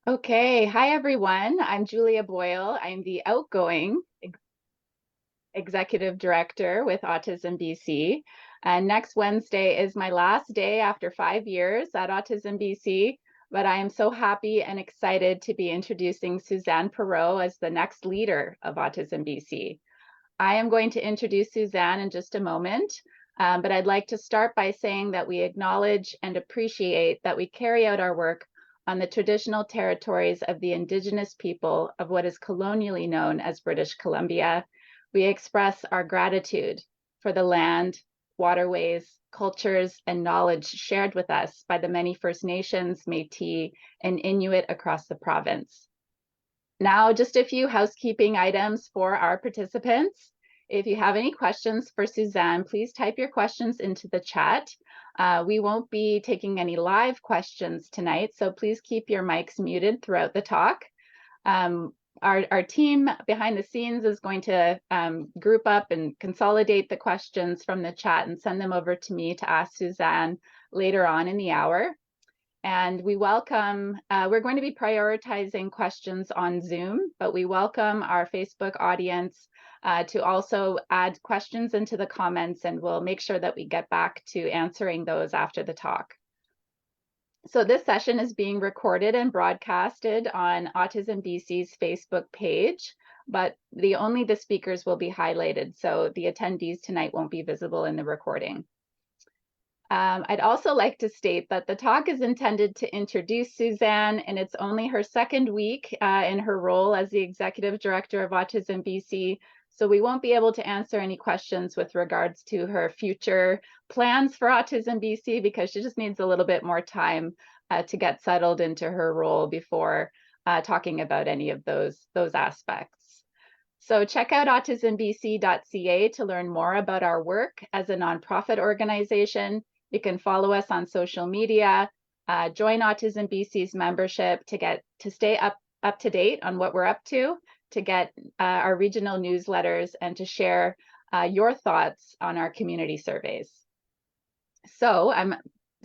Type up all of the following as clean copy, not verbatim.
Okay, hi everyone. I'm Julia Boyle. I'm the outgoing executive director with Autism BC. And next Wednesday is my last day after 5 years at Autism BC. But I am so happy and excited to be introducing Suzanne Perreault as the next leader of Autism BC. I am going to introduce Suzanne in just a moment, but I'd like to start by saying that we acknowledge and appreciate that we carry out our work on the traditional territories of the Indigenous people of what is colonially known as British Columbia. We express our gratitude for the land, waterways, cultures, and knowledge shared with us by the many First Nations, Métis, and Inuit across the province. Now, just a few housekeeping items for our participants. If you have any questions for Suzanne, please type your questions into the chat. We won't be taking any live questions tonight, so please keep your mics muted throughout the talk. Our team behind the scenes is going to group up and consolidate the questions from the chat and send them over to me to ask Suzanne later on in the hour. And we're going to be prioritizing questions on Zoom, but we welcome our Facebook audience to also add questions into the comments, and we'll make sure that we get back to answering those after the talk. So this session is being recorded and broadcasted on Autism BC's Facebook page, but only the speakers will be highlighted, so the attendees tonight won't be visible in the recording. I'd also like to state that the talk is intended to introduce Suzanne, and it's only her second week in her role as the Executive Director of Autism BC, so we won't be able to answer any questions with regards to her future plans for Autism BC because she just needs a little bit more time to get settled into her role before talking about any of those aspects. So check out autismbc.ca to learn more about our work as a nonprofit organization. You can follow us on social media, join Autism BC's membership to stay up to date on what we're up to get our regional newsletters, and to share your thoughts on our community surveys. So I'm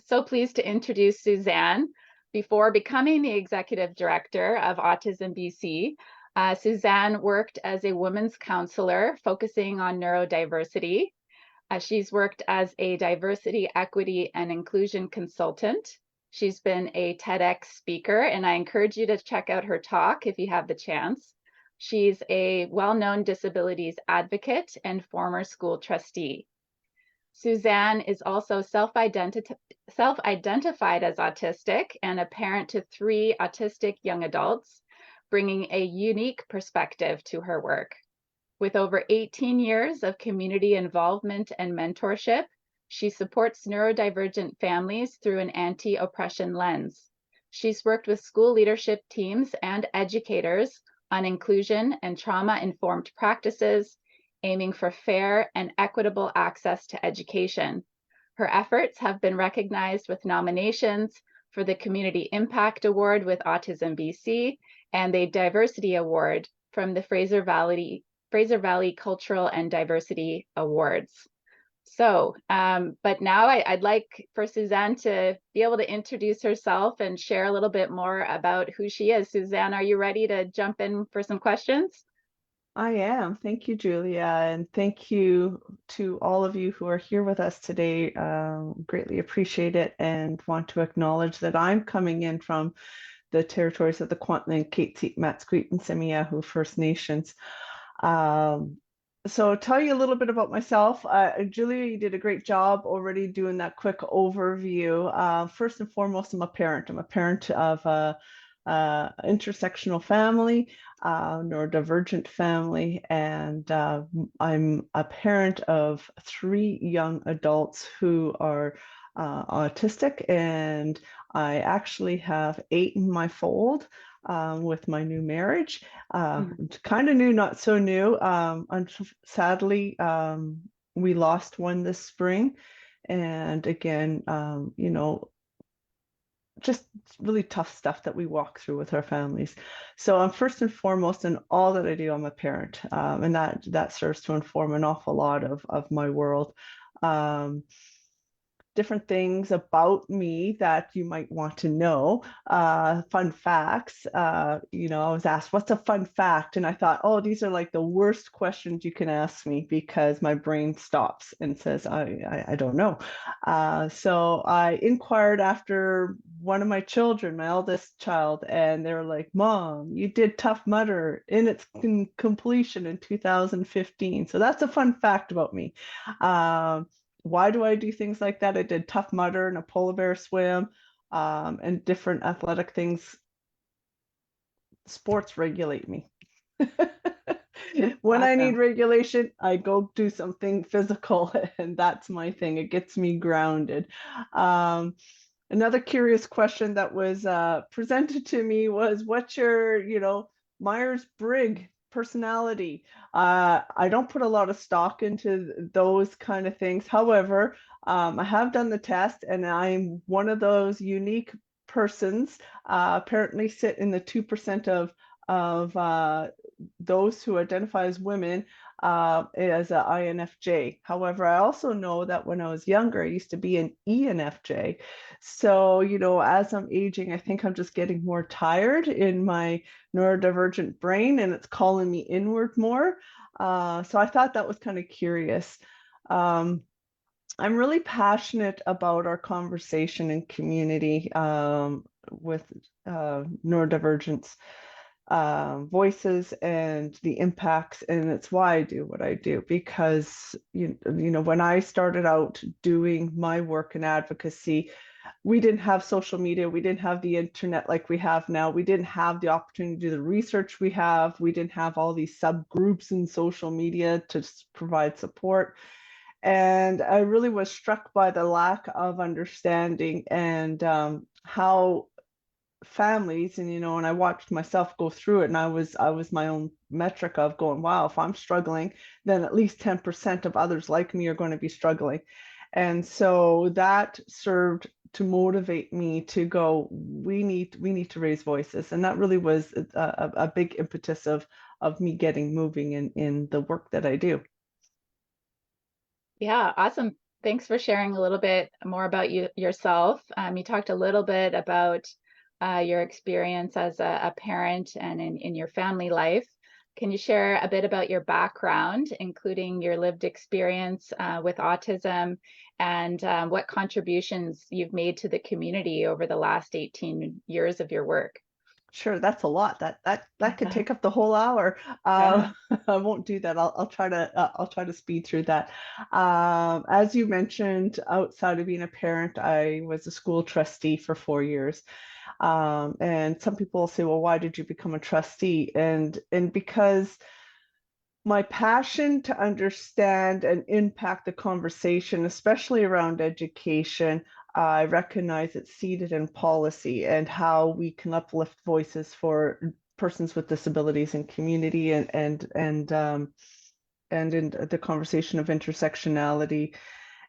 so pleased to introduce Suzanne. Before becoming the executive director of Autism BC, Suzanne worked as a women's counselor focusing on neurodiversity. She's worked as a diversity, equity, and inclusion consultant. She's been a TEDx speaker, and I encourage you to check out her talk if you have the chance. She's a well-known disabilities advocate and former school trustee. Suzanne is also self-identified as autistic and a parent to 3 autistic young adults, bringing a unique perspective to her work. With over 18 years of community involvement and mentorship, she supports neurodivergent families through an anti-oppression lens. She's worked with school leadership teams and educators on inclusion and trauma-informed practices, aiming for fair and equitable access to education. Her efforts have been recognized with nominations for the Community Impact Award with Autism BC and the Diversity Award from the Fraser Valley Cultural and Diversity Awards. So, but now I'd like for Suzanne to be able to introduce herself and share a little bit more about who she is. Suzanne, are you ready to jump in for some questions? I am. Thank you, Julia, and thank you to all of you who are here with us today. Greatly appreciate it and want to acknowledge that I'm coming in from the territories of the Kwantlen, Kaitsit, Matsquit, and Semiahoo First Nations. So I'll tell you a little bit about myself. Julia, you did a great job already doing that quick overview. First and foremost, I'm a parent. I'm a parent of a intersectional family, neurodivergent family, and I'm a parent of 3 young adults who are autistic, and I actually have 8 in my fold with my new marriage. Kind of new, not so new. Sadly, we lost one this spring, and again, just really tough stuff that we walk through with our families. So I'm first and foremost in all that I do, I'm a parent, and that serves to inform an awful lot of my world. different things about me that you might want to know. Fun facts. You know, I was asked, what's a fun fact? And I thought, oh, these are like the worst questions you can ask me because my brain stops and says, I don't know. So I inquired after one of my children, my eldest child, and they were like, Mom, you did Tough Mudder in its completion in 2015. So that's a fun fact about me. Why do I do things like that? I did Tough Mudder and a polar bear swim, and different athletic things. Sports regulate me. When I need Awesome. regulation, I go do something physical, and that's my thing. It gets me grounded. Another curious question that was presented to me was, what's your, Myers-Briggs personality? I don't put a lot of stock into those kind of things. However, I have done the test, and I'm one of those unique persons, apparently sit in the 2% of those who identify as women as an INFJ. However, I also know that when I was younger, I used to be an ENFJ. So, as I'm aging, I think I'm just getting more tired in my neurodivergent brain, and it's calling me inward more. So I thought that was kind of curious. I'm really passionate about our conversation and community with neurodivergence voices and the impacts, and it's why I do what I do. Because when I started out doing my work in advocacy, we didn't have social media, we didn't have the internet like we have now, we didn't have the opportunity to do the research we have, we didn't have all these subgroups in social media to provide support. And I really was struck by the lack of understanding, and how families, and I watched myself go through it, and I was my own metric of going, wow, if I'm struggling, then at least 10% of others like me are going to be struggling. And so that served to motivate me to go, we need to raise voices. And that really was a big impetus of me getting moving in the work that I do. Yeah, awesome. Thanks for sharing a little bit more about yourself. You talked a little bit about your experience as a parent and in your family life. Can you share a bit about your background, including your lived experience with autism, and what contributions you've made to the community over the last 18 years of your work? Sure, that's a lot. That could take up the whole hour. Yeah. I won't do that. I'll try to speed through that. As you mentioned, outside of being a parent, I was a school trustee for 4 years. And some people say, well, why did you become a trustee? And because my passion to understand and impact the conversation, especially around education, I recognize it's seated in policy and how we can uplift voices for persons with disabilities in community, and in the conversation of intersectionality.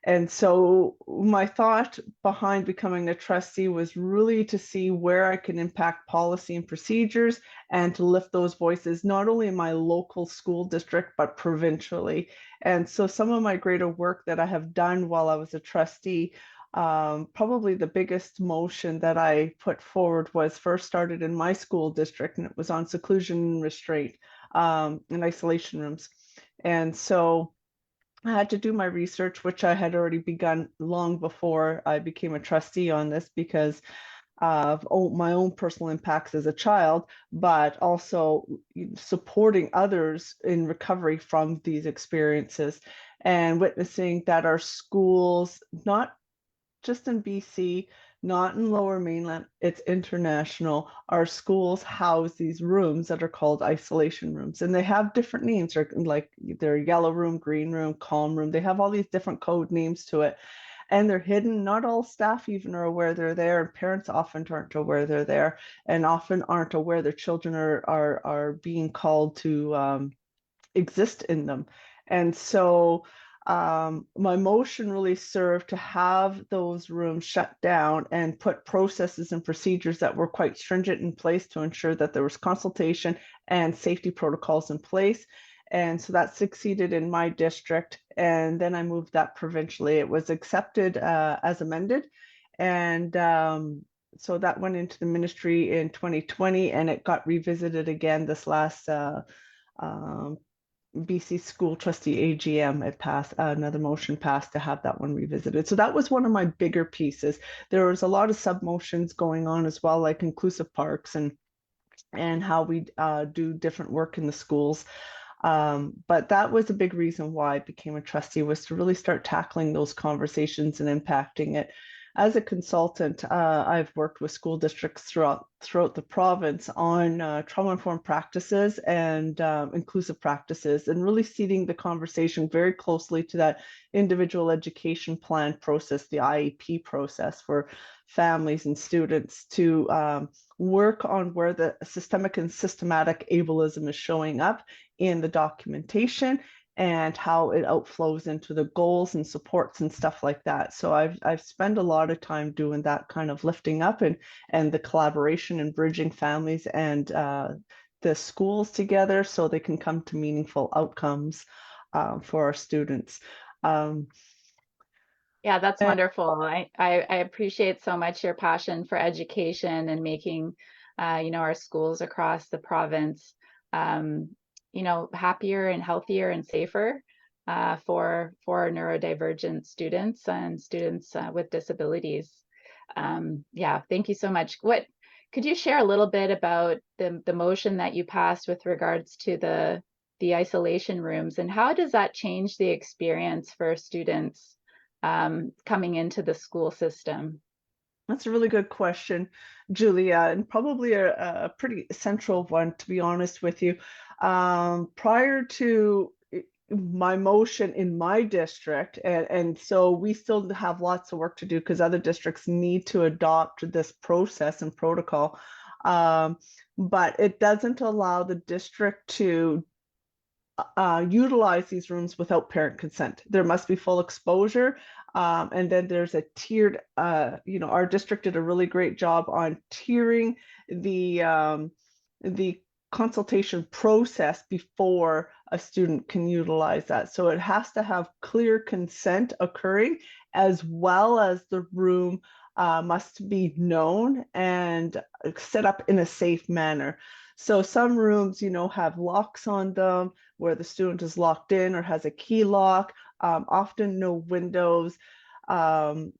And so my thought behind becoming a trustee was really to see where I can impact policy and procedures, and to lift those voices, not only in my local school district, but provincially. And so some of my greater work that I have done while I was a trustee, probably the biggest motion that I put forward was first started in my school district, and it was on seclusion and restraint in isolation rooms. And so I had to do my research, which I had already begun long before I became a trustee on this, because of my own personal impacts as a child, but also supporting others in recovery from these experiences, and witnessing that our schools, not just in BC, not in Lower Mainland, it's international. Our schools house these rooms that are called isolation rooms, and they have different names, or like they're yellow room, green room, calm room. They have all these different code names to it, and they're hidden. Not all staff even are aware they're there, and parents often aren't aware they're there, and often aren't aware their children are being called to exist in them. And so my motion really served to have those rooms shut down and put processes and procedures that were quite stringent in place to ensure that there was consultation and safety protocols in place. And so that succeeded in my district. And then I moved that provincially. It was accepted as amended. And so that went into the ministry in 2020, and it got revisited again this last um, BC School Trustee AGM. It passed, another motion passed to have that one revisited. So that was one of my bigger pieces. There was a lot of sub motions going on as well, like inclusive parks and how we do different work in the schools. But that was a big reason why I became a trustee, was to really start tackling those conversations and impacting it. As a consultant, I've worked with school districts throughout the province on trauma-informed practices and inclusive practices, and really seeding the conversation very closely to that individual education plan process, the IEP process for families and students, to work on where the systemic and systematic ableism is showing up in the documentation and how it outflows into the goals and supports and stuff like that. So I've spent a lot of time doing that kind of lifting up and the collaboration and bridging families and the schools together so they can come to meaningful outcomes for our students. Yeah, that's And wonderful. I appreciate so much your passion for education and making, our schools across the province, happier and healthier and safer for neurodivergent students and students with disabilities. Yeah, thank you so much. What could you share a little bit about the motion that you passed with regards to the isolation rooms, and how does that change the experience for students coming into the school system? that's a really good question, Julia, and probably a pretty central one, to be honest with you. Prior to my motion in my district, and so we still have lots of work to do because other districts need to adopt this process and protocol. Um, but it doesn't allow the district to utilize these rooms without parent consent. There must be full exposure. And then there's a tiered, our district did a really great job on tiering the consultation process before a student can utilize that. So it has to have clear consent occurring, as well as the room must be known and set up in a safe manner. So some rooms, have locks on them where the student is locked in or has a key lock, often no windows, um,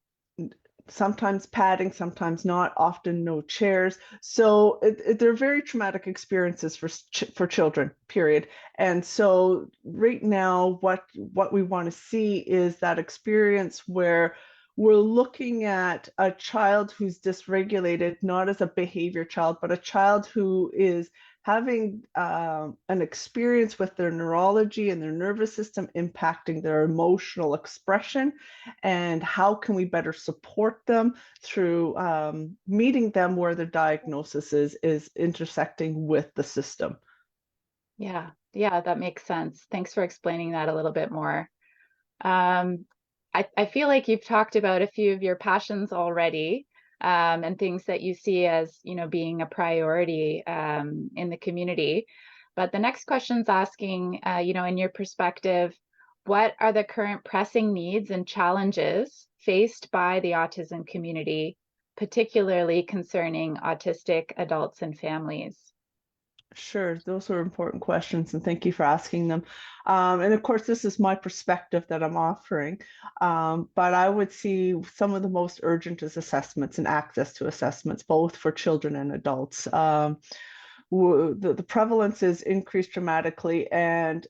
sometimes padding, sometimes not, often no chairs. So they're very traumatic experiences for children, period. And so right now, what we want to see is that experience where we're looking at a child who's dysregulated, not as a behavior child, but a child who is having an experience with their neurology and their nervous system impacting their emotional expression, and how can we better support them through meeting them where their diagnosis is intersecting with the system. Yeah, yeah, that makes sense. Thanks for explaining that a little bit more. Um, I feel like you've talked about a few of your passions already, and things that you see as, being a priority in the community. But the next question's asking, in your perspective, what are the current pressing needs and challenges faced by the autism community, particularly concerning autistic adults and families? Sure, those are important questions, and thank you for asking them. And of course, this is my perspective that I'm offering, but I would see some of the most urgent is assessments and access to assessments, both for children and adults. The prevalence is increased dramatically, and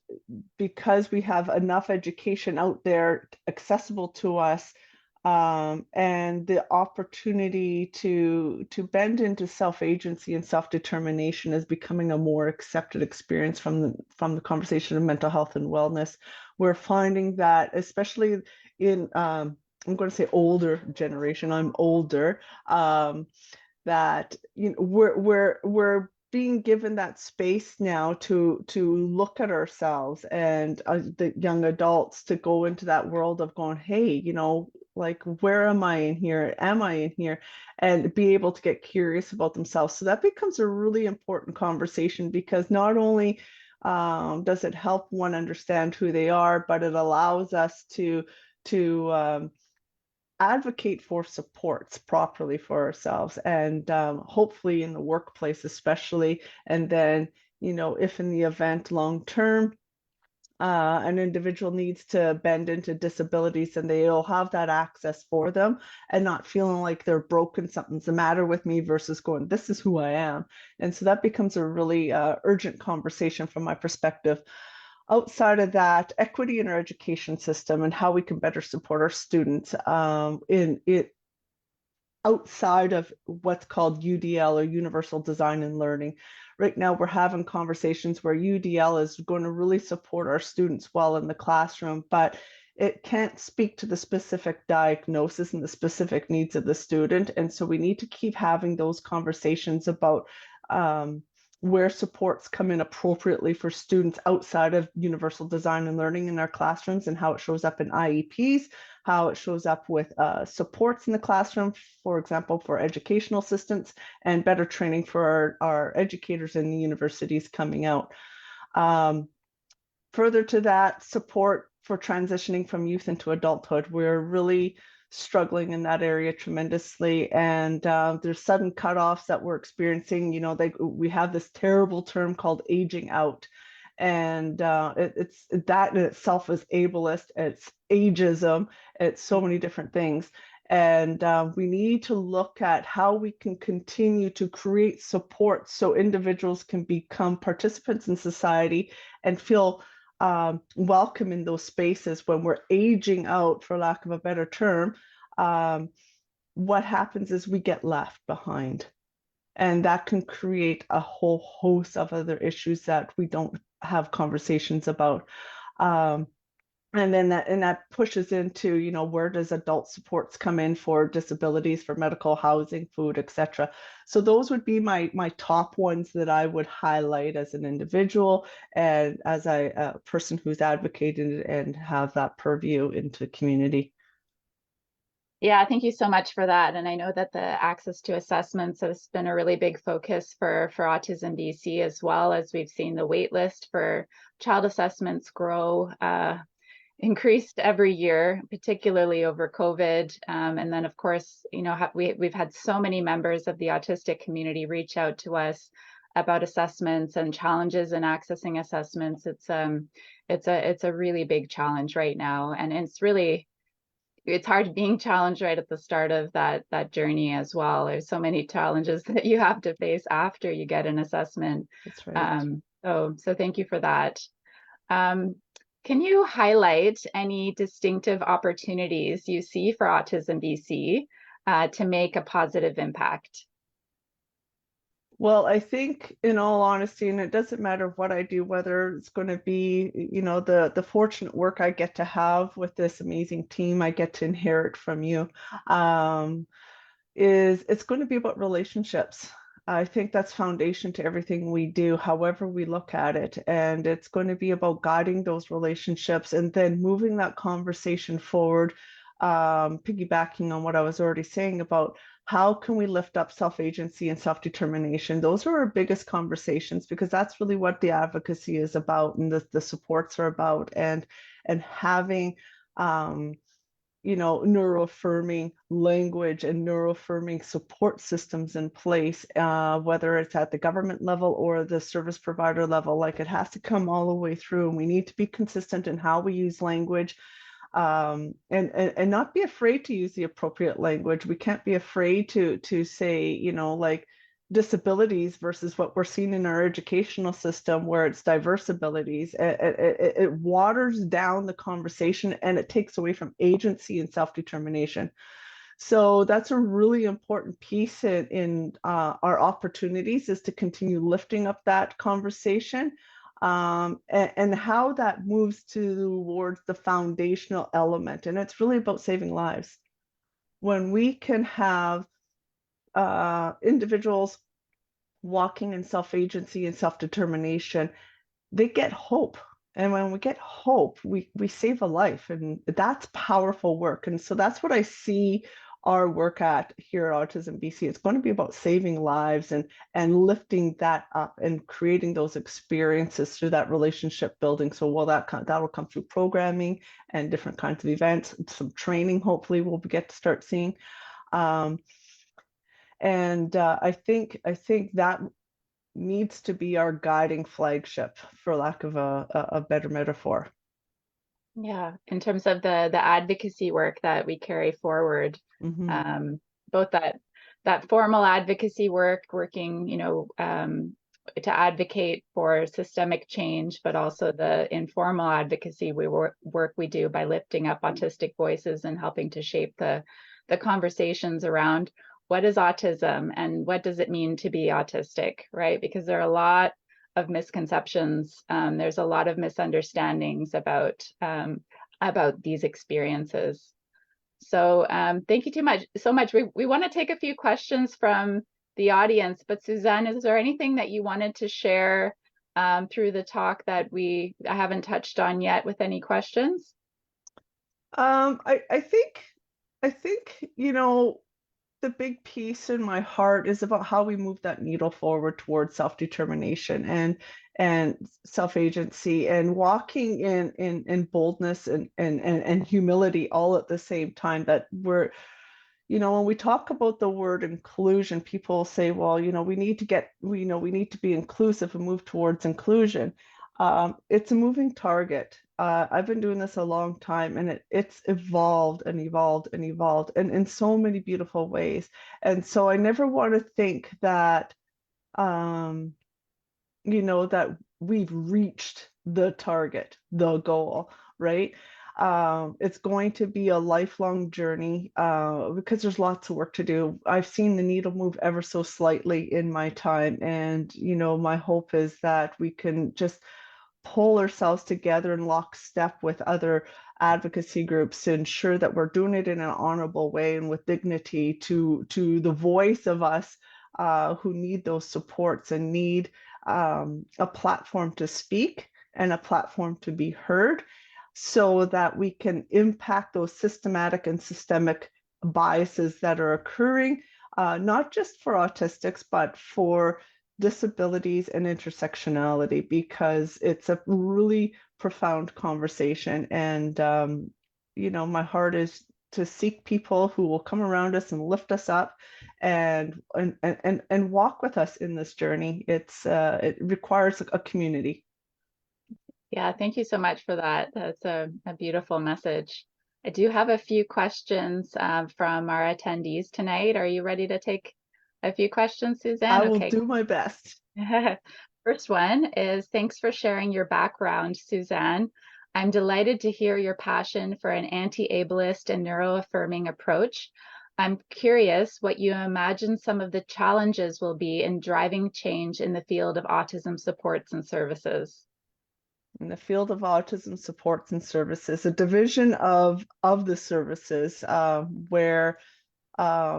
because we have enough education out there accessible to us, and the opportunity to bend into self-agency and self-determination is becoming a more accepted experience from the conversation of mental health and wellness. We're finding that, especially in I'm going to say older generation, I'm older, that we're being given that space now to look at ourselves and the young adults to go into that world of going, hey, like, where am I in here? Am I in here? And be able to get curious about themselves. So that becomes a really important conversation, because not only Does it help one understand who they are? But it allows us to advocate for supports properly for ourselves, and hopefully in the workplace especially. And then, if in the event long term an individual needs to bend into disabilities, and they'll have that access for them, and not feeling like they're broken, something's the matter with me, versus going, this is who I am. And so that becomes a really urgent conversation from my perspective. Outside of that, equity in our education system and how we can better support our students in it outside of what's called UDL, or Universal Design and Learning. Right now, we're having conversations where UDL is going to really support our students well in the classroom, but it can't speak to the specific diagnosis and the specific needs of the student. And so we need to keep having those conversations about where supports come in appropriately for students outside of Universal Design and Learning in our classrooms, and how it shows up in IEPs, how it shows up with supports in the classroom, for example, for educational assistants, and better training for our educators in the universities coming out. Further to that, support for transitioning from youth into adulthood. We're really struggling in that area tremendously, and there's sudden cutoffs that we're experiencing. We have this terrible term called aging out, and it's that in itself is ableist, it's ageism, it's so many different things. And we need to look at how we can continue to create support so individuals can become participants in society and feel welcome in those spaces. When we're aging out, for lack of a better term, what happens is we get left behind. And that can create a whole host of other issues that we don't have conversations about. And then that pushes into, where does adult supports come in for disabilities, for medical, housing, food, etc. So those would be my top ones that I would highlight as an individual, and as a person who's advocated and have that purview into the community. Yeah, thank you so much for that. And I know that the access to assessments has been a really big focus for Autism BC, as well, as we've seen the wait list for child assessments grow, increased every year, particularly over COVID. And then, of course, we've had so many members of the autistic community reach out to us about assessments and challenges in accessing assessments. It's a really big challenge right now, and it's hard being challenged right at the start of that journey as well. There's so many challenges that you have to face after you get an assessment. That's right. So thank you for that. Can you highlight any distinctive opportunities you see for Autism BC to make a positive impact? Well, I think, in all honesty, and it doesn't matter what I do, whether it's going to be, the fortunate work I get to have with this amazing team I get to inherit from you, is it's going to be about relationships. I think that's foundation to everything we do, however we look at it. And it's going to be about guiding those relationships and then moving that conversation forward, piggybacking on what I was already saying about how can we lift up self-agency and self-determination. Those are our biggest conversations, because that's really what the advocacy is about, and the supports are about, and having neuroaffirming language and neuroaffirming support systems in place, whether it's at the government level or the service provider level. Like, it has to come all the way through, and we need to be consistent in how we use language, and not be afraid to use the appropriate language. We can't be afraid to say, like, disabilities versus what we're seeing in our educational system, where it's diverse abilities. It waters down the conversation, and it takes away from agency and self-determination. So that's a really important piece in our opportunities, is to continue lifting up that conversation, and how that moves towards the foundational element. And it's really about saving lives. When we can have individuals walking in self-agency and self-determination, they get hope. And when we get hope, we save a life, and that's powerful work. And so that's what I see our work at here at Autism BC. It's going to be about saving lives and lifting that up and creating those experiences through that relationship building. So that will come through programming and different kinds of events, some training. Hopefully, we'll get to start seeing. I think that needs to be our guiding flagship, for lack of a better metaphor. Yeah, in terms of the advocacy work that we carry forward, Mm-hmm. Both that formal advocacy work, working, to advocate for systemic change, but also the informal advocacy work we do by lifting up autistic voices and helping to shape the conversations around what is autism and what does it mean to be autistic, right? Because there are a lot of misconceptions. There's a lot of misunderstandings about these experiences. So thank you so much. We want to take a few questions from the audience, but Suzanne, is there anything that you wanted to share through the talk that I haven't touched on yet with any questions? I think, the big piece in my heart is about how we move that needle forward towards self-determination and self-agency and walking in boldness and humility all at the same time. That we're, when we talk about the word inclusion, people say, well, we need to be inclusive and move towards inclusion. It's a moving target. I've been doing this a long time, and it's evolved and evolved and evolved, and in so many beautiful ways. And so I never want to think that, that we've reached the target, the goal, right? It's going to be a lifelong journey because there's lots of work to do. I've seen the needle move ever so slightly in my time, and my hope is that we can just pull ourselves together in lockstep with other advocacy groups to ensure that we're doing it in an honorable way and with dignity to the voice of us who need those supports and need a platform to speak and a platform to be heard, so that we can impact those systematic and systemic biases that are occurring, not just for autistics, but for disabilities and intersectionality, because it's a really profound conversation. And, my heart is to seek people who will come around us and lift us up and walk with us in this journey. It requires a community. Yeah, thank you so much for that. That's a beautiful message. I do have a few questions from our attendees tonight. Are you ready to take a few questions, I Suzanne? will Okay. do my best. First one is, thanks for sharing your background, Suzanne. I'm delighted to hear your passion for an anti-ableist and neuroaffirming approach. I'm curious what you imagine some of the challenges will be in driving change in the field of autism supports and services. In the field of autism supports and services, a division of the services where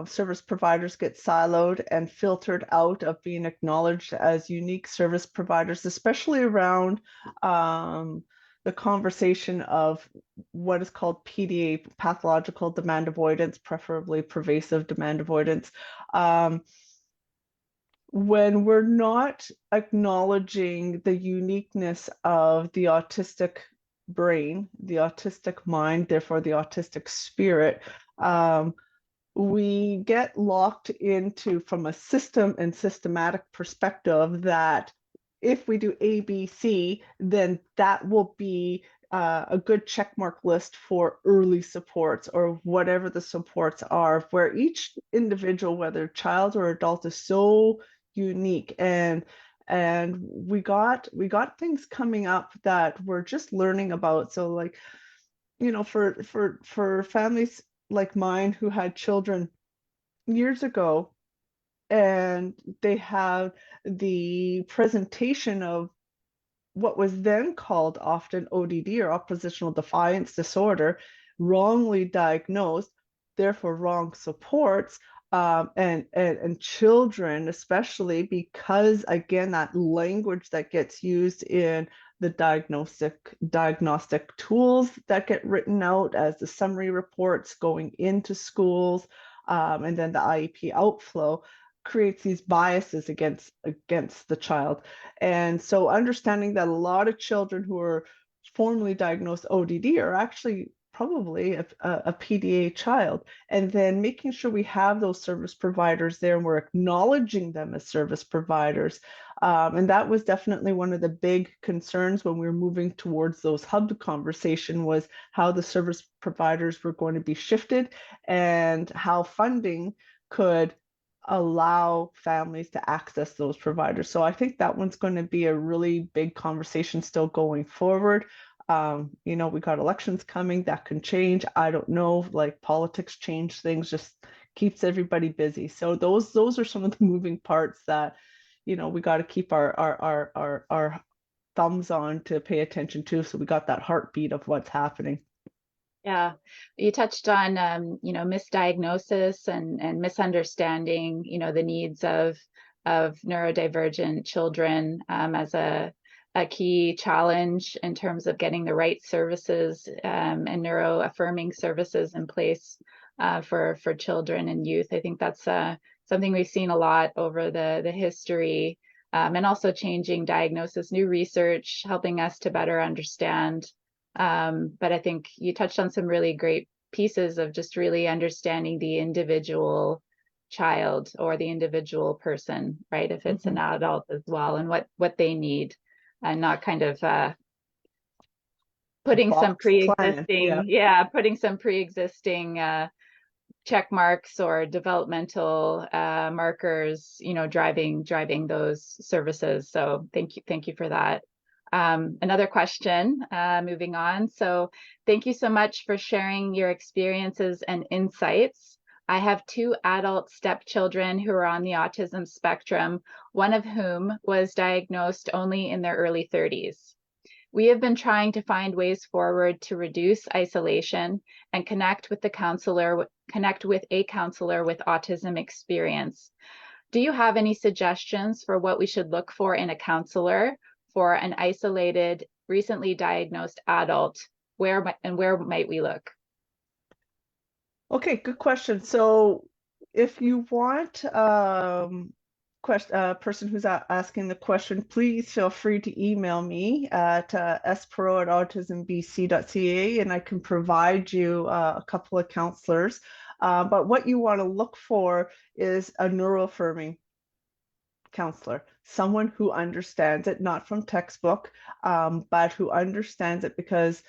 service providers get siloed and filtered out of being acknowledged as unique service providers, especially around the conversation of what is called PDA, pathological demand avoidance, preferably pervasive demand avoidance. When we're not acknowledging the uniqueness of the autistic brain, the autistic mind, therefore the autistic spirit, we get locked into, from a system and systematic perspective, that if we do A, B, C, then that will be a good checkmark list for early supports or whatever the supports are, where each individual, whether child or adult, is so unique. And we got things coming up that we're just learning about. So, like, for families like mine who had children years ago, and they had the presentation of what was then called often ODD, or oppositional defiance disorder, wrongly diagnosed, therefore wrong supports, and children, especially because, again, that language that gets used in the diagnostic tools that get written out as the summary reports going into schools, and then the IEP outflow creates these biases against the child. And so understanding that a lot of children who are formally diagnosed ODD are actually probably a PDA child, and then making sure we have those service providers there and we're acknowledging them as service providers. And that was definitely one of the big concerns when we were moving towards those hub conversation, was how the service providers were going to be shifted and how funding could allow families to access those providers. So I think that one's going to be a really big conversation still going forward. You know, we got elections coming, that can change. I don't know, like politics change things, just keeps everybody busy. So those are some of the moving parts that, you know, we got to keep our thumbs on to pay attention to. So we got that heartbeat of what's happening. Yeah, you touched on you know, misdiagnosis and misunderstanding, you know, the needs of neurodivergent children as a key challenge in terms of getting the right services and neuro-affirming services in place for children and youth. I think that's something we've seen a lot over the history, and also changing diagnosis, new research, helping us to better understand. But I think you touched on some really great pieces of just really understanding the individual child or the individual person, right? If it's an adult as well, and what they need, and not kind of putting some Box plan, yeah. pre-existing, putting some pre-existing check marks or developmental markers, you know, driving those services. So thank you for that. Another question, moving on. So thank you so much for sharing your experiences and insights. I have 2 adult stepchildren who are on the autism spectrum, one of whom was diagnosed only in their early 30s. We have been trying to find ways forward to reduce isolation and connect with a counselor with autism experience. Do you have any suggestions for what we should look for in a counselor for an isolated, recently diagnosed adult? Where might we look? Okay, good question. So if you want person who's asking the question, please feel free to email me at sperreault@autismbc.ca, and I can provide you a couple of counselors. But what you want to look for is a neuroaffirming counselor, someone who understands it, not from textbook, but who understands it because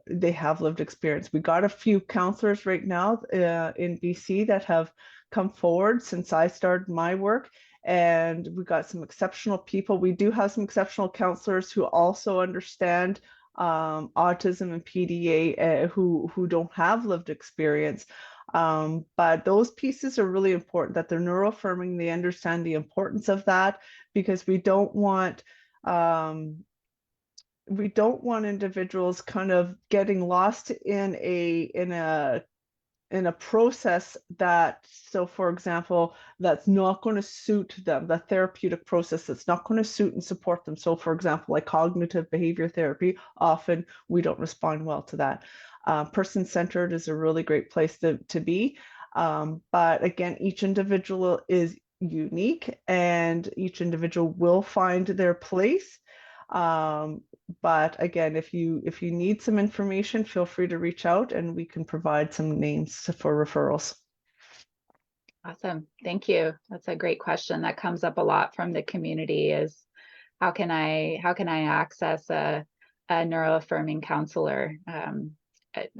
they have lived experience. We got a few counselors right now in BC that have come forward since I started my work, and we got some exceptional people. We do have some exceptional counselors who also understand autism and PDA, who don't have lived experience. But those pieces are really important, that they're neuroaffirming, they understand the importance of that, because we don't want individuals kind of getting lost in a process that, so for example, that's not going to suit them, the therapeutic process that's not going to suit and support them. So for example, like cognitive behavior therapy, often we don't respond well to that. Person-centered is a really great place to be. But again, each individual is unique and each individual will find their place. But again, if you need some information, feel free to reach out and we can provide some names for referrals. Awesome. Thank you. That's a great question that comes up a lot from the community, is how can I access a neuroaffirming counselor?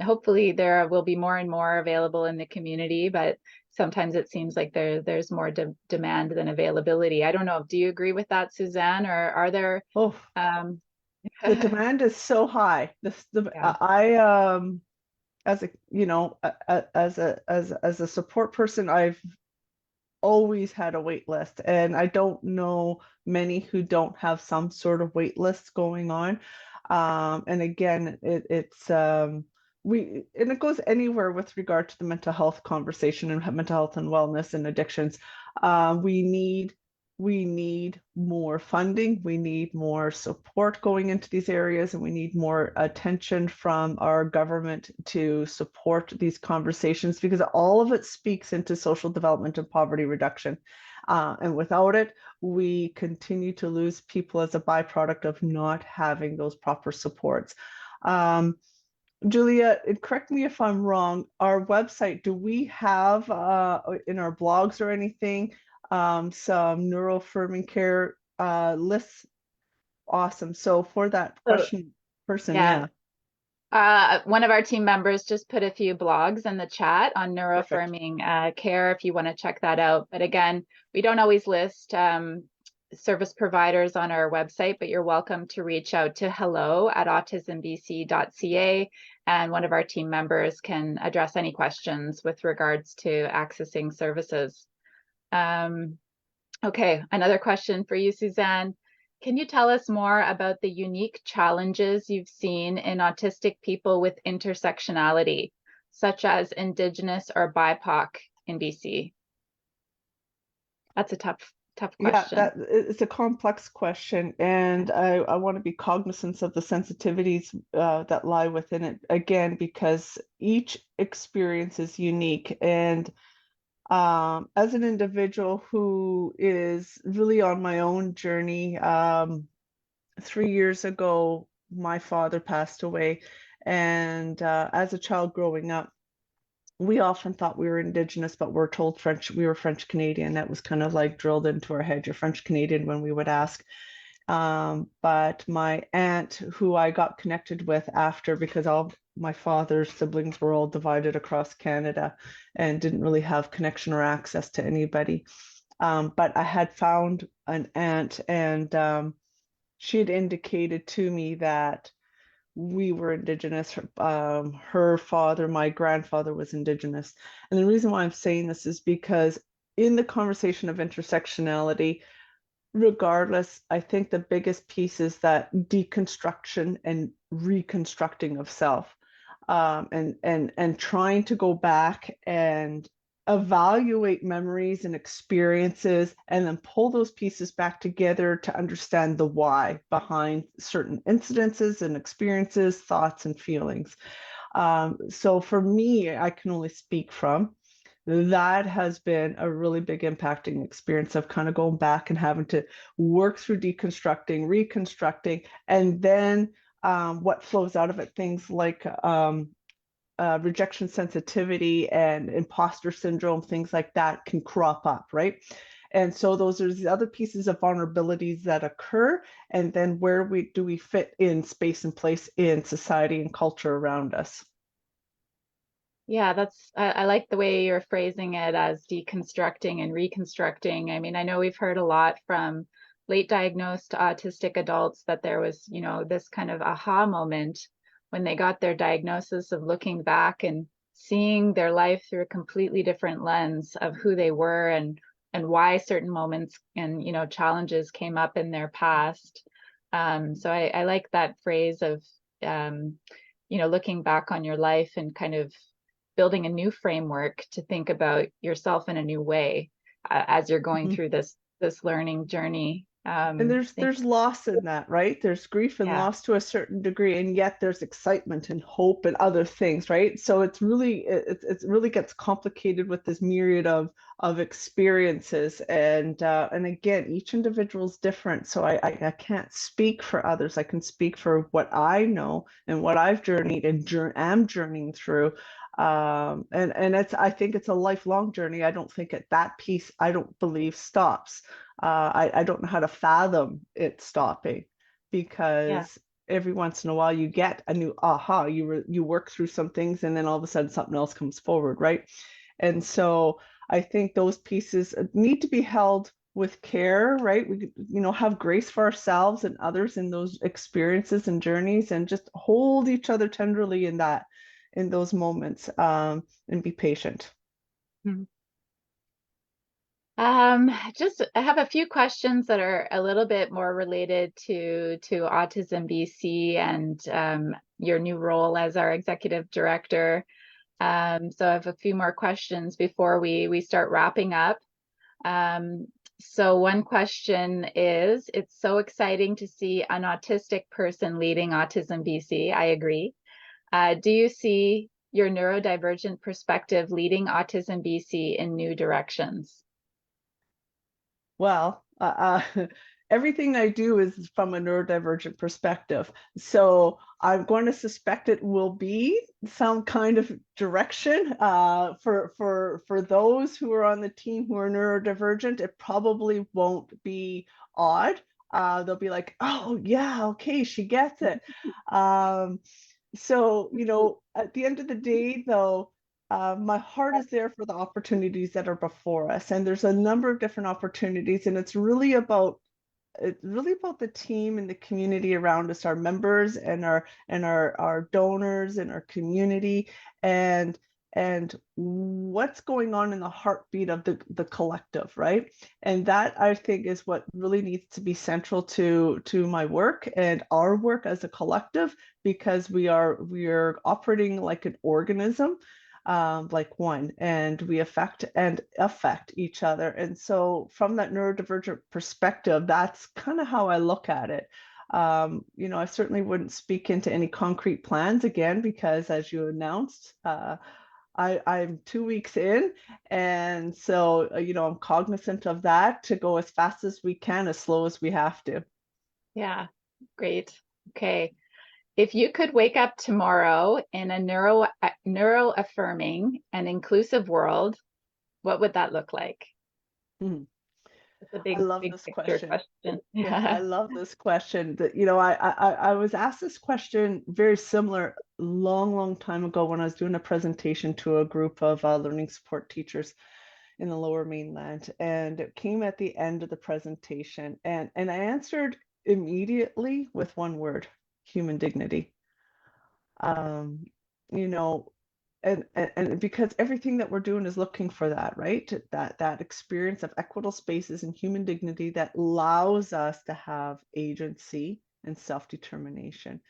Hopefully there will be more and more available in the community, but sometimes it seems like there's more demand than availability. I don't know. Do you agree with that, Suzanne, or are there? The demand is so high. Yeah. As a, you know, as a support person, I've always had a wait list, and I don't know many who don't have some sort of wait lists going on. And again, it goes anywhere with regard to the mental health conversation and mental health and wellness and addictions. We need we need more funding, we need more support going into these areas, and we need more attention from our government to support these conversations, because all of it speaks into social development and poverty reduction. And without it, we continue to lose people as a byproduct of not having those proper supports. Julia, correct me if I'm wrong, our website, do we have in our blogs or anything some neuroaffirming care lists? Awesome. So for that So person, yeah, yeah, one of our team members just put a few blogs in the chat on perfect. neuroaffirming care if you want to check that out. But again, we don't always list service providers on our website, but you're welcome to reach out to hello@autismbc.ca, and one of our team members can address any questions with regards to accessing services. Okay, another question for you, Suzanne. Can you tell us more about the unique challenges you've seen in autistic people with intersectionality, such as Indigenous or BIPOC in BC? That's a tough Yeah, question. it's a complex question, and I want to be cognizant of the sensitivities that lie within it, again, because each experience is unique. And as an individual who is really on my own journey, 3 years ago, my father passed away. And as a child growing up, we often thought we were Indigenous, but we're told we were French Canadian. That was kind of like drilled into our head. You're French Canadian when we would ask. But my aunt, who I got connected with after, because all my father's siblings were all divided across Canada and didn't really have connection or access to anybody. But I had found an aunt, and she had indicated to me that we were Indigenous. Her father, my grandfather, was Indigenous. And the reason why I'm saying this is because in the conversation of intersectionality, regardless, I think the biggest piece is that deconstruction and reconstructing of self, and trying to go back and evaluate memories and experiences, and then pull those pieces back together to understand the why behind certain incidences and experiences, thoughts, and feelings. So for me, I can only speak from that has been a really big impacting experience of kind of going back and having to work through deconstructing, reconstructing, and then what flows out of it, things like rejection sensitivity and imposter syndrome, things like that can crop up, right? And so those are the other pieces of vulnerabilities that occur, and then where do we fit in space and place in society and culture around us. Yeah, I like the way you're phrasing it as deconstructing and reconstructing. I mean, I know we've heard a lot from late diagnosed autistic adults that there was, this kind of aha moment when they got their diagnosis of looking back and seeing their life through a completely different lens of who they were and why certain moments and, challenges came up in their past. So I like that phrase of, looking back on your life and kind of building a new framework to think about yourself in a new way as you're going Mhm. through this learning journey. And Think, there's loss in that, right? There's grief and yeah, loss to a certain degree, and yet there's excitement and hope and other things, right? So it's really it really gets complicated with this myriad of experiences, and again, each individual is different. So I can't speak for others. I can speak for what I know and what I've journeyed and am journeying through. And I think it's a lifelong journey. I don't think at that piece, I don't believe stops. I don't know how to fathom it stopping, yeah, because every once in a while you get a new aha. You work through some things, and then all of a sudden something else comes forward, right? And so I think those pieces need to be held with care, right? We have grace for ourselves and others in those experiences and journeys, and just hold each other tenderly in those moments, and be patient. Mhm. Just I have a few questions that are a little bit more related to Autism BC and your new role as our executive director. So I have a few more questions before we start wrapping up. Um, So one question is, it's so exciting to see an autistic person leading Autism BC. I agree. Do you see your neurodivergent perspective leading Autism BC in new directions? Well, everything I do is from a neurodivergent perspective. So I'm going to suspect it will be some kind of direction for those who are on the team who are neurodivergent. It probably won't be odd. They'll be like, oh yeah, okay, she gets it. Um, so, at the end of the day, though, my heart is there for the opportunities that are before us. And there's a number of different opportunities, and it's really about the team and the community around us, our members and our donors and our community, and what's going on in the heartbeat of the collective, right? And that, I think, is what really needs to be central to my work and our work as a collective, because we are operating like an organism, like one, and we affect each other. And so from that neurodivergent perspective, that's kind of how I look at it. I certainly wouldn't speak into any concrete plans again, because as you announced, I'm 2 weeks in, and so I'm cognizant of that, to go as fast as we can, as slow as we have to. Yeah, great. Okay. If you could wake up tomorrow in a neuro affirming and inclusive world, what would that look like? Mhm. It's a I love big this picture question. question. Yeah, I Yeah. love this question. That I was asked this question very similar long, long time ago, when I was doing a presentation to a group of learning support teachers in the Lower Mainland, and it came at the end of the presentation, and I answered immediately with one word: human dignity. Um, you know, and because everything that we're doing is looking for that, right? That experience of equitable spaces and human dignity that allows us to have agency and self-determination.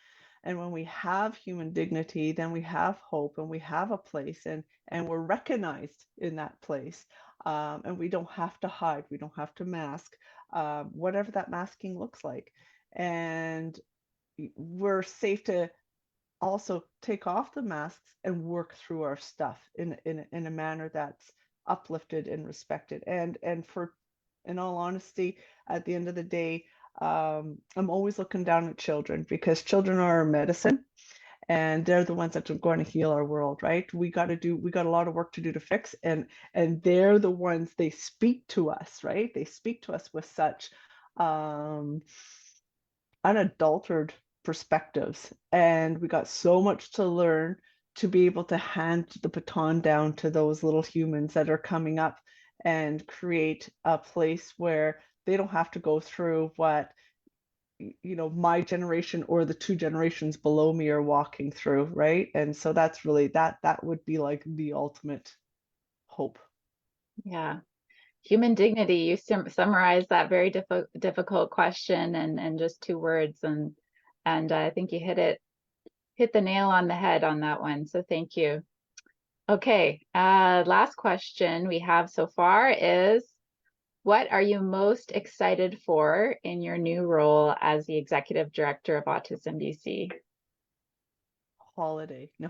And when we have human dignity, then we have hope, and we have a place, and we're recognized in that place. And we don't have to hide, we don't have to mask, whatever that masking looks like. And we're safe to also take off the masks and work through our stuff in a manner that's uplifted and respected. And for, in all honesty, at the end of the day, I'm always looking down at children, because children are our medicine, and they're the ones that are going to heal our world, right? We got a lot of work to do to fix, and they're the ones, they speak to us, right? They speak to us with such um unadulterated perspectives, and we got so much to learn, to be able to hand the baton down to those little humans that are coming up, and create a place where they don't have to go through what my generation or the two generations below me are walking through, right? And so that's really, that would be like the ultimate hope. Yeah. Human dignity, you summarized that very difficult question and just two words, and I think you hit the nail on the head on that one. So thank you. Okay, last question we have so far is, what are you most excited for in your new role as the executive director of Autism BC? Holiday, no.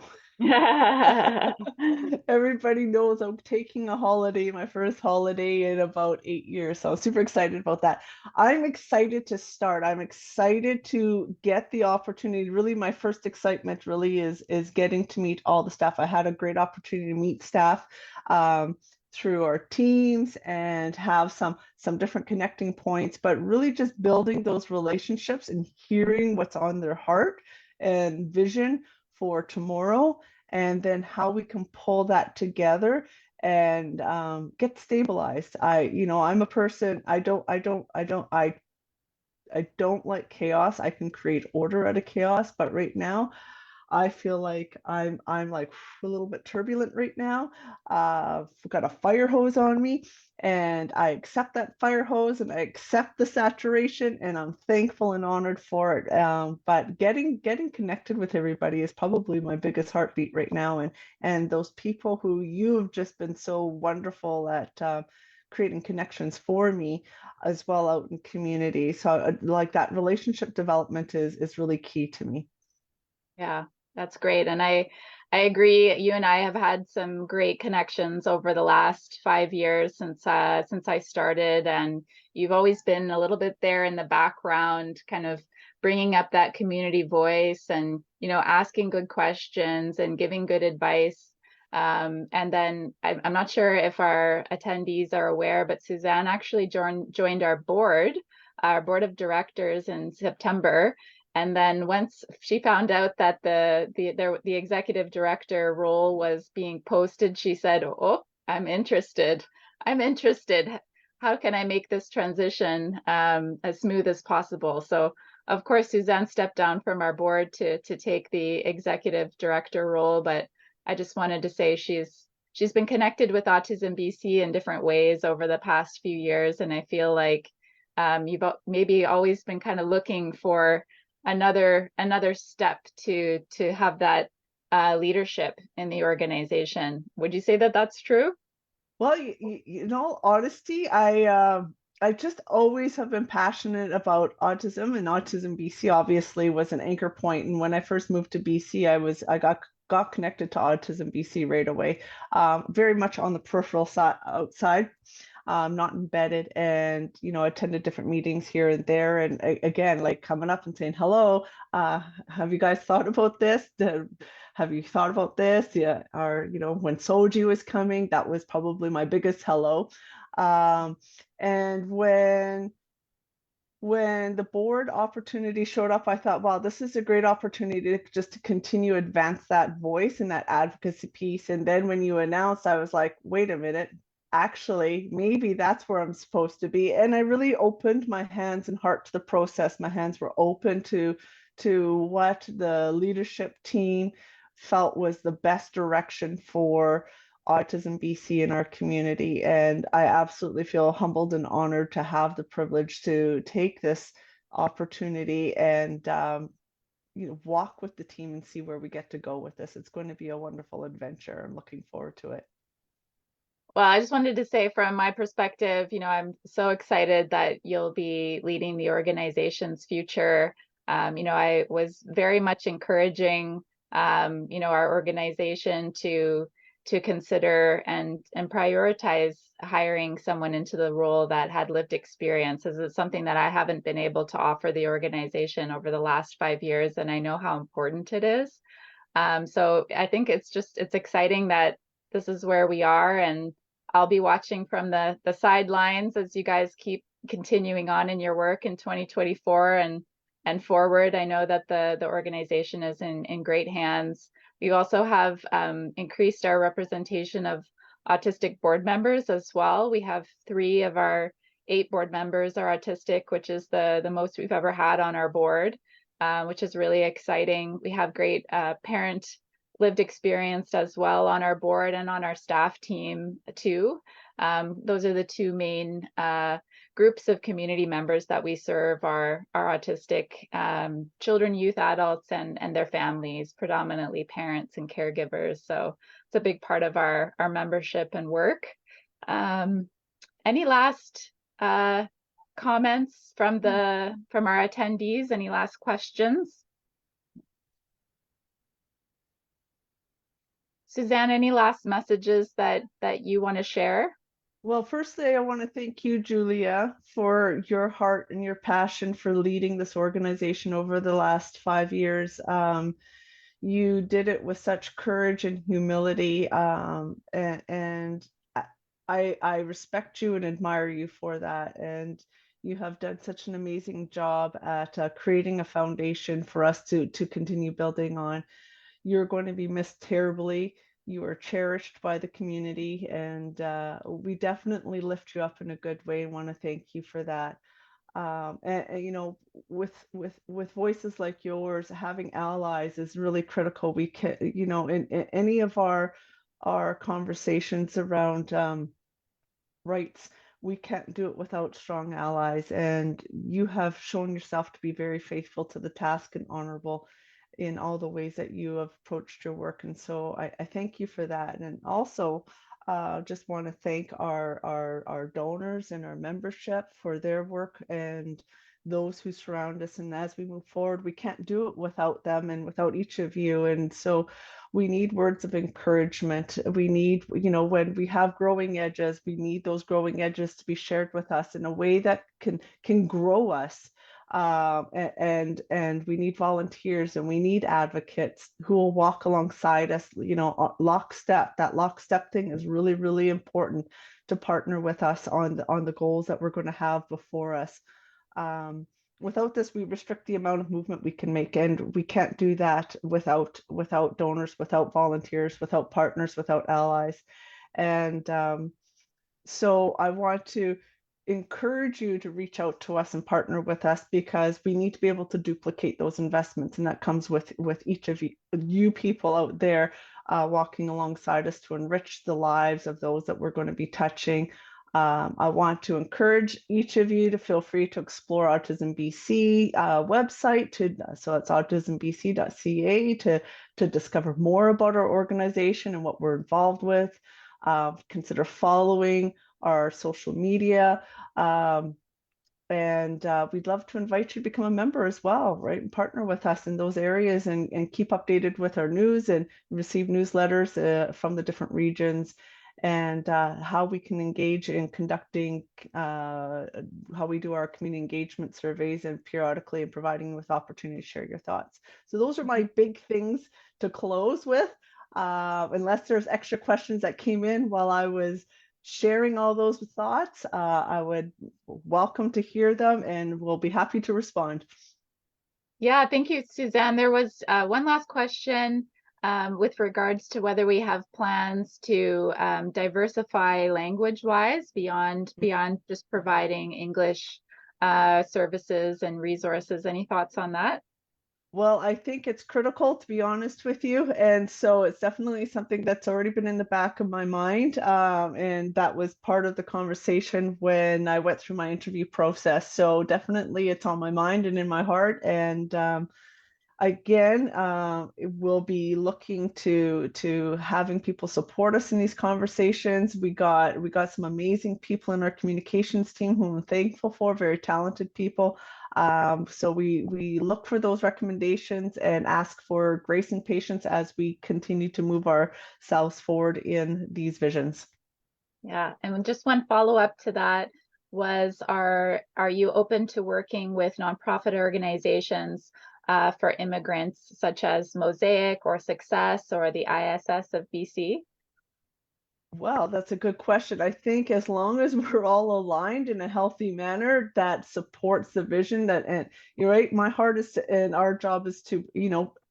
Everybody knows I'm taking a holiday, my first holiday in about 8 years. So I'm super excited about that. I'm excited to start. I'm excited to get the opportunity. Really, my first excitement really is getting to meet all the staff. I had a great opportunity to meet staff through our teams, and have some different connecting points, but really just building those relationships and hearing what's on their heart and vision for tomorrow, and then how we can pull that together and get stabilized. I'm a person. I don't like chaos. I can create order out of chaos, but right now I feel like I'm like a little bit turbulent right now. I've got a fire hose on me, and I accept that fire hose, and I accept the saturation, and I'm thankful and honored for it. But getting connected with everybody is probably my biggest heartbeat right now, and those people who you've just been so wonderful at creating connections for me as well out in community. So like that relationship development is really key to me. Yeah, that's great. And I agree. You and I have had some great connections over the last 5 years since I started, and you've always been a little bit there in the background, kind of bringing up that community voice and, asking good questions and giving good advice. And then I'm not sure if our attendees are aware, but Suzanne actually joined our board of directors in September. And then once she found out that the executive director role was being posted, she said, "Oh, I'm interested. I'm interested. How can I make this transition as smooth as possible?" So, of course, Suzanne stepped down from our board to take the executive director role, but I just wanted to say she's been connected with Autism BC in different ways over the past few years, and I feel like you've maybe always been kind of looking for another step to have that leadership in the organization. Would you say that that's true? Well, in all honesty, I just always have been passionate about autism, and Autism BC obviously was an anchor point. And when I first moved to BC, I got connected to Autism BC right away, very much on the peripheral side outside. Not embedded, and attended different meetings here and there, and again, like coming up and saying hello, have you guys thought about this? Have you thought about this? Yeah. Or when Soji was coming, that was probably my biggest hello. And when the board opportunity showed up, I thought, wow, this is a great opportunity to continue advance that voice and that advocacy piece. And then when you announced, I was like, wait a minute, actually, maybe that's where I'm supposed to be. And I really opened my hands and heart to the process. My hands were open to what the leadership team felt was the best direction for Autism BC in our community. And I absolutely feel humbled and honored to have the privilege to take this opportunity and walk with the team and see where we get to go with this. It's going to be a wonderful adventure. I'm looking forward to it. Well, I just wanted to say from my perspective, I'm so excited that you'll be leading the organization's future. I was very much encouraging, our organization to consider and prioritize hiring someone into the role that had lived experience, as it's something that I haven't been able to offer the organization over the last 5 years, and I know how important it is. So I think it's exciting that this is where we are, and I'll be watching from the sidelines as you guys keep continuing on in your work in 2024 and forward. I know that the organization is in great hands. We also have increased our representation of autistic board members as well. We have 3 of our 8 board members are autistic, which is the most we've ever had on our board, which is really exciting. We have great parent lived experience as well on our board and on our staff team too. Those are the 2 main groups of community members that we serve are autistic children, youth, adults, and their families, predominantly parents and caregivers. So it's a big part of our membership and work. Any last comments from our attendees? Any last questions? Suzanne, any last messages that you want to share? Well, firstly, I want to thank you, Julia, for your heart and your passion for leading this organization over the last 5 years. You did it with such courage and humility, and I respect you and admire you for that. And you have done such an amazing job at creating a foundation for us to continue building on. You're going to be missed terribly. You are cherished by the community, and we definitely lift you up in a good way and want to thank you for that. And with voices like yours, having allies is really critical. We can, in any of our conversations around rights, we can't do it without strong allies. And you have shown yourself to be very faithful to the task and honorable in all the ways that you have approached your work. And so I thank you for that. And also, Just want to thank our donors and our membership for their work and those who surround us. And as we move forward, we can't do it without them and without each of you. And so we need words of encouragement. We need, when we have growing edges, we need those growing edges to be shared with us in a way that can grow us. And we need volunteers and we need advocates who will walk alongside us, lockstep. That lockstep thing is really, really important to partner with us on the goals that we're going to have before us. Um, Without this, we restrict the amount of movement we can make, and we can't do that without donors, without volunteers, without partners, without allies. And so I want to encourage you to reach out to us and partner with us, because we need to be able to duplicate those investments, and that comes with each of you people out there walking alongside us to enrich the lives of those that we're going to be touching. I want to encourage each of you to feel free to explore Autism BC website, so it's autismbc.ca, to discover more about our organization and what we're involved with. Consider following our social media. And we'd love to invite you to become a member as well, right? And partner with us in those areas, and keep updated with our news and receive newsletters from the different regions, and how we can engage in conducting, how we do our community engagement surveys, and periodically, and providing with opportunity to share your thoughts. So those are my big things to close with. Unless there's extra questions that came in while I was sharing all those thoughts, I would welcome to hear them, and we'll be happy to respond. Yeah, thank you, Suzanne. There was one last question with regards to whether we have plans to diversify language-wise beyond just providing English services and resources. Any thoughts on that? Well, I think it's critical, to be honest with you. And so it's definitely something that's already been in the back of my mind. And that was part of the conversation when I went through my interview process. So definitely it's on my mind and in my heart. And again, we'll be looking to having people support us in these conversations. We got some amazing people in our communications team who I'm thankful for, very talented people. So we look for those recommendations and ask for grace and patience as we continue to move ourselves forward in these visions. Yeah, and just one follow-up to that was, are you open to working with nonprofit organizations for immigrants, such as Mosaic or Success or the ISS of BC? Well, that's a good question. I think as long as we're all aligned in a healthy manner that supports the vision, that, and you're right, my heart is and our job is to,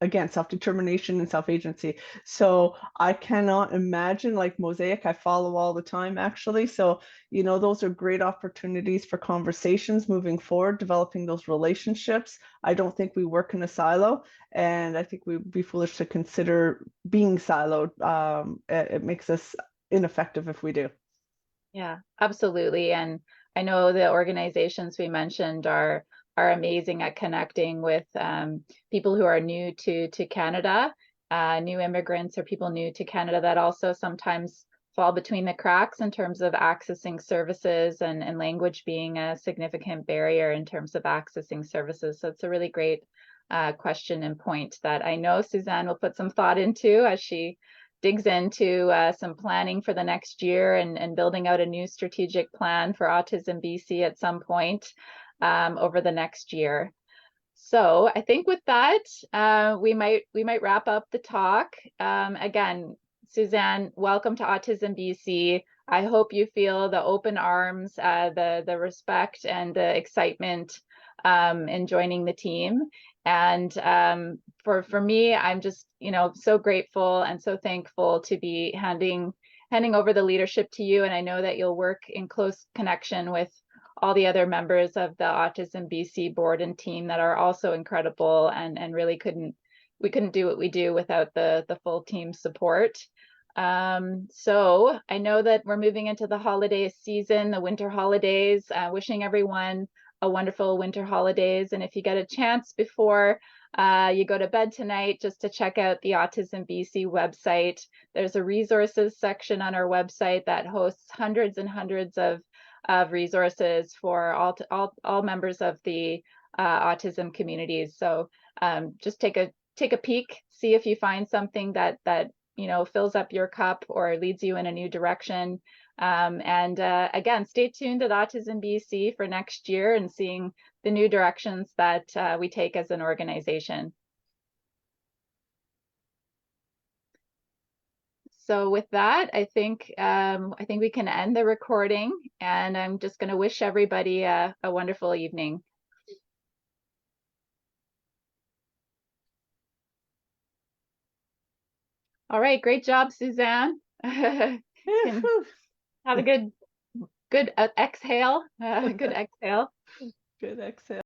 again, self-determination and self-agency. So I cannot imagine, like Mosaic, I follow all the time actually. So, those are great opportunities for conversations moving forward, developing those relationships. I don't think we work in a silo, and I think we'd be foolish to consider being siloed. It makes us ineffective if we do. Yeah, absolutely. And I know the organizations we mentioned are amazing at connecting with people who are new to Canada, new immigrants or people new to Canada that also sometimes fall between the cracks in terms of accessing services, and language being a significant barrier in terms of accessing services. So it's a really great question and point that I know Suzanne will put some thought into as she digs into some planning for the next year, and building out a new strategic plan for Autism BC at some point over the next year. So I think with that, we might wrap up the talk. Again, Suzanne, welcome to Autism BC. I hope you feel the open arms, the respect and the excitement in joining the team. And for me, I'm just so grateful and so thankful to be handing over the leadership to you. And I know that you'll work in close connection with all the other members of the Autism BC board and team that are also incredible, and really we couldn't do what we do without the full team support. So I know that we're moving into the holiday season, the winter holidays, wishing everyone a wonderful winter holidays. And if you get a chance before you go to bed tonight, just to check out the Autism BC website. There's a resources section on our website that hosts hundreds and hundreds of resources for all members of the autism communities. So just take a peek, see if you find something that fills up your cup or leads you in a new direction. And again, stay tuned at Autism BC for next year and seeing the new directions that we take as an organization. So with that, I think we can end the recording, and I'm just going to wish everybody a wonderful evening. All right, great job, Suzanne. Have a good exhale. Good exhale. Good exhale.